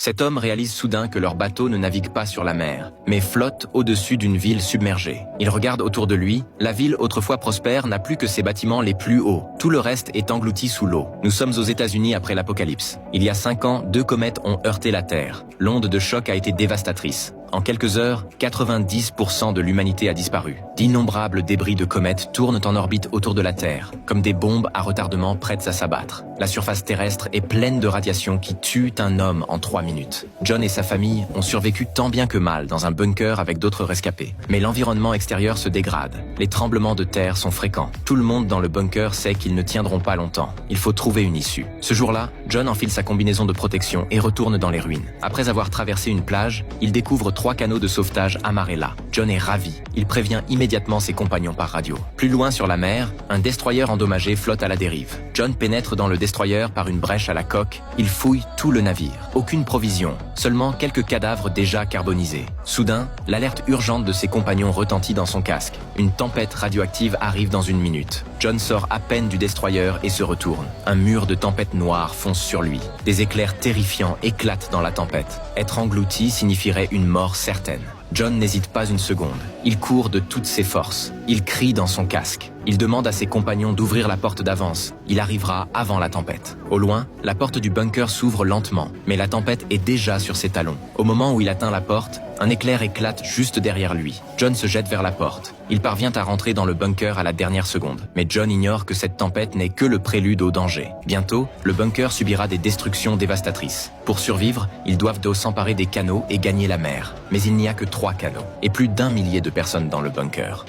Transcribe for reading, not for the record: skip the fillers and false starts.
Cet homme réalise soudain que leur bateau ne navigue pas sur la mer, mais flotte au-dessus d'une ville submergée. Il regarde autour de lui, la ville autrefois prospère n'a plus que ses bâtiments les plus hauts. Tout le reste est englouti sous l'eau. Nous sommes aux États-Unis après l'apocalypse. Il y a 5 ans, 2 comètes ont heurté la Terre. L'onde de choc a été dévastatrice. En quelques heures, 90% de l'humanité a disparu. D'innombrables débris de comètes tournent en orbite autour de la Terre, comme des bombes à retardement prêtes à s'abattre. La surface terrestre est pleine de radiations qui tuent un homme en 3 minutes. John et sa famille ont survécu tant bien que mal dans un bunker avec d'autres rescapés. Mais l'environnement extérieur se dégrade. Les tremblements de terre sont fréquents. Tout le monde dans le bunker sait qu'ils ne tiendront pas longtemps. Il faut trouver une issue. Ce jour-là, John enfile sa combinaison de protection et retourne dans les ruines. Après avoir traversé une plage, il découvre 3 canots de sauvetage amarrés là. John est ravi. Il prévient immédiatement ses compagnons par radio. Plus loin sur la mer, un destroyer endommagé flotte à la dérive. John pénètre dans le destroyer par une brèche à la coque. Il fouille tout le navire. Aucune provision, seulement quelques cadavres déjà carbonisés. Soudain, l'alerte urgente de ses compagnons retentit dans son casque. Une tempête radioactive arrive dans une minute. John sort à peine du destroyer et se retourne. Un mur de tempête noire fonce sur lui. Des éclairs terrifiants éclatent dans la tempête. Être englouti signifierait une mort certaine. John n'hésite pas une seconde. Il court de toutes ses forces. Il crie dans son casque. Il demande à ses compagnons d'ouvrir la porte d'avance. Il arrivera avant la tempête. Au loin, la porte du bunker s'ouvre lentement, mais la tempête est déjà sur ses talons. Au moment où il atteint la porte, un éclair éclate juste derrière lui. John se jette vers la porte. Il parvient à rentrer dans le bunker à la dernière seconde. Mais John ignore que cette tempête n'est que le prélude au danger. Bientôt, le bunker subira des destructions dévastatrices. Pour survivre, ils doivent s'emparer des canots et gagner la mer. Mais il n'y a que 3 canots et plus d'1 millier de personnes dans le bunker.